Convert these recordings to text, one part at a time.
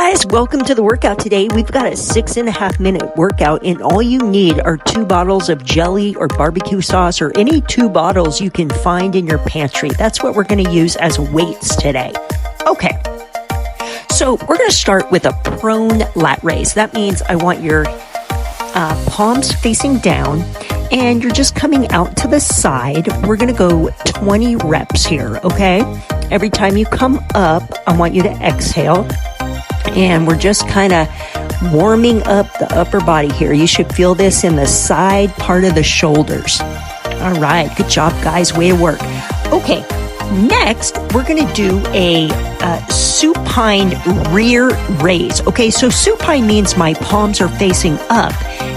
guys, welcome to the workout today. We've got a 6.5-minute workout, and all you need are 2 bottles of jelly or barbecue sauce or any 2 bottles you can find in your pantry. That's what we're going to use as weights today. Okay, so we're going to start with a prone lat raise. That means I want your palms facing down, and you're just coming out to the side. We're going to go 20 reps here, okay? Every time you come up, I want you to exhale. And we're just kind of warming up the upper body here. You should feel this in the side part of the shoulders. All right, good job, guys. Way to work. Okay, next, we're going to do a supine rear raise. Okay, so supine means my palms are facing up.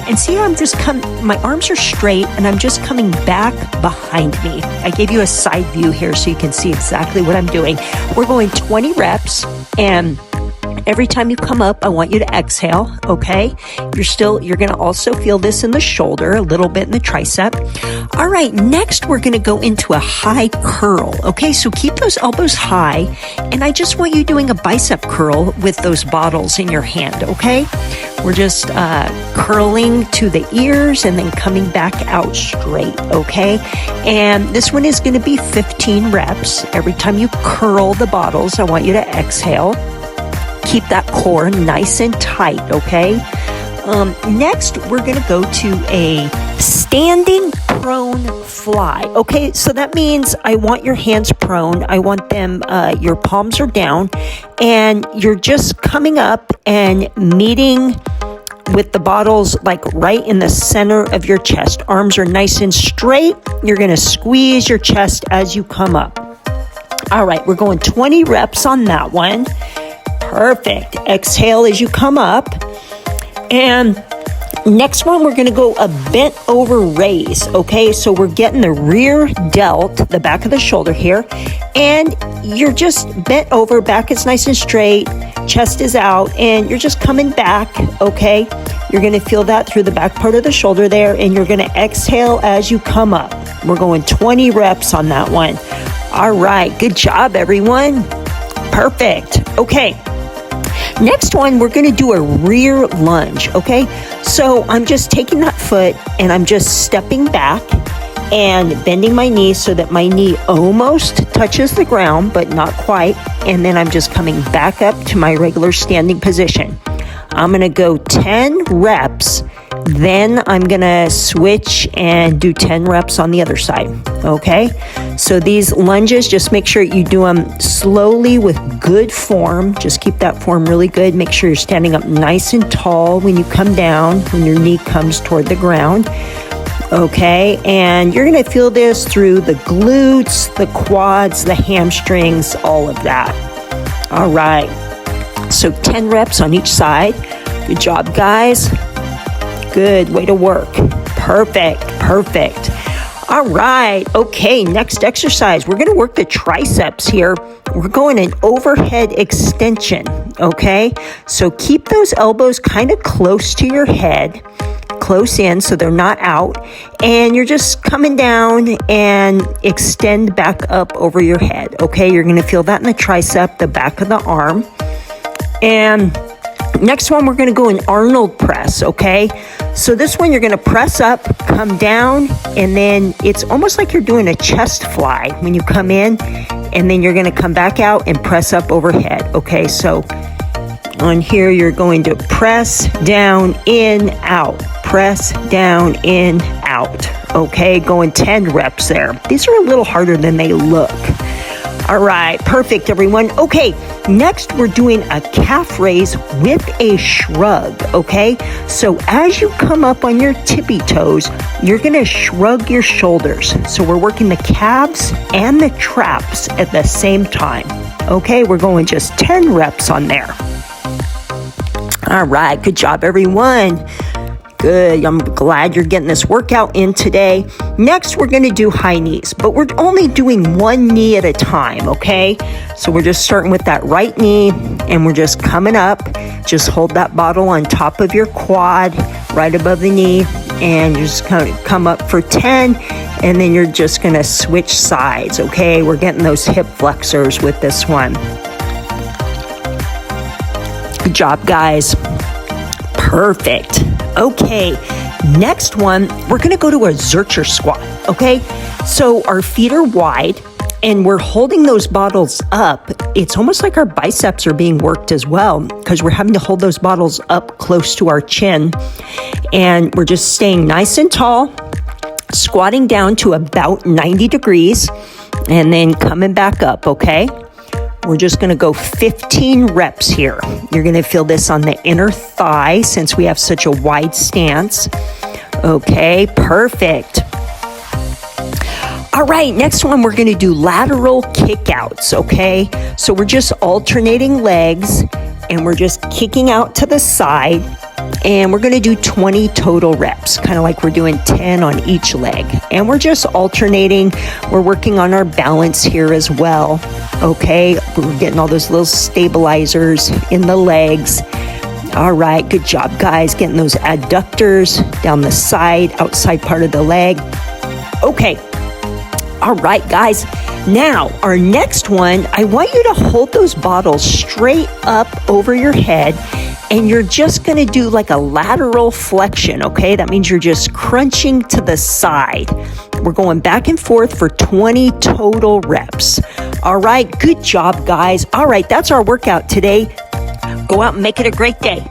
And see how I'm just my arms are straight and I'm just coming back behind me. I gave you a side view here so you can see exactly what I'm doing. We're going 20 reps, and every time you come up, I want you to exhale, okay? You're going to also feel this in the shoulder, a little bit in the tricep. All right, next we're going to go into a high curl, okay? So keep those elbows high, and I just want you doing a bicep curl with those bottles in your hand, okay? We're just curling to the ears and then coming back out straight, okay? And this one is going to be 15 reps. Every time you curl the bottles, I want you to exhale. Keep that core nice and tight, okay? Next, we're going to go to a standing prone fly, okay? So that means I want your hands prone. I want them, your palms are down, and you're just coming up and meeting with the bottles like right in the center of your chest. Arms are nice and straight. You're going to squeeze your chest as you come up. All right, we're going 20 reps on that one. Perfect. Exhale as you come up. And next one, we're going to go a bent over raise. Okay, so we're getting the rear delt, the back of the shoulder here, and you're just bent over, back is nice and straight, chest is out, and you're just coming back, okay? You're going to feel that through the back part of the shoulder there, and you're going to exhale as you come up. We're going 20 reps on that one. All right, good job, everyone. Perfect. Okay. Next one, we're going to do a rear lunge, okay? So I'm just taking that foot and I'm just stepping back and bending my knee so that my knee almost touches the ground, but not quite. And then I'm just coming back up to my regular standing position. I'm going to go 10 reps. Then I'm going to switch and do 10 reps on the other side, okay? So these lunges, just make sure you do them slowly with good form. Just keep that form really good. Make sure you're standing up nice and tall when you come down, when your knee comes toward the ground, okay? And you're going to feel this through the glutes, the quads, the hamstrings, all of that. All right. So 10 reps on each side. Good job, guys. Good, way to work. Perfect. All right, okay, next exercise. We're gonna work the triceps here. We're going an overhead extension, okay? So keep those elbows kind of close to your head, close in so they're not out. And you're just coming down and extend back up over your head, okay? You're gonna feel that in the tricep, the back of the arm. And next one, we're going to go in Arnold press, okay? So this one, you're going to press up, come down, and then it's almost like you're doing a chest fly when you come in, and then you're going to come back out and press up overhead, okay? So on here, you're going to press down, in, out, press down, in, out, okay? Going 10 reps there. These are a little harder than they look. All right, perfect, everyone. Okay, next we're doing a calf raise with a shrug, okay? So as you come up on your tippy toes, you're gonna shrug your shoulders. So we're working the calves and the traps at the same time, okay? We're going just 10 reps on there. All right, good job, everyone. Good. I'm glad you're getting this workout in today. Next, we're going to do high knees, but we're only doing one knee at a time, okay? So we're just starting with that right knee, and we're just coming up. Just hold that bottle on top of your quad, right above the knee, and you're just going to come up for 10, and then you're just going to switch sides, okay? We're getting those hip flexors with this one. Good job, guys. Perfect. Okay, next one, we're gonna go to a Zercher squat, okay? So our feet are wide and we're holding those bottles up. It's almost like our biceps are being worked as well because we're having to hold those bottles up close to our chin. And we're just staying nice and tall, squatting down to about 90 degrees and then coming back up, okay? We're just gonna go 15 reps here. You're gonna feel this on the inner thigh since we have such a wide stance. Okay, perfect. All right, next one, we're gonna do lateral kickouts, okay? So we're just alternating legs and we're just kicking out to the side and we're gonna do 20 total reps, kind of like we're doing 10 on each leg. And we're just alternating. We're working on our balance here as well, okay? We're getting all those little stabilizers in the legs. All right, good job, guys. Getting those adductors down the side, outside part of the leg. Okay. All right, guys. Now, our next one, I want you to hold those bottles straight up over your head, and you're just going to do like a lateral flexion, okay? That means you're just crunching to the side. We're going back and forth for 20 total reps. All right, good job, guys. All right, that's our workout today. Go out and make it a great day.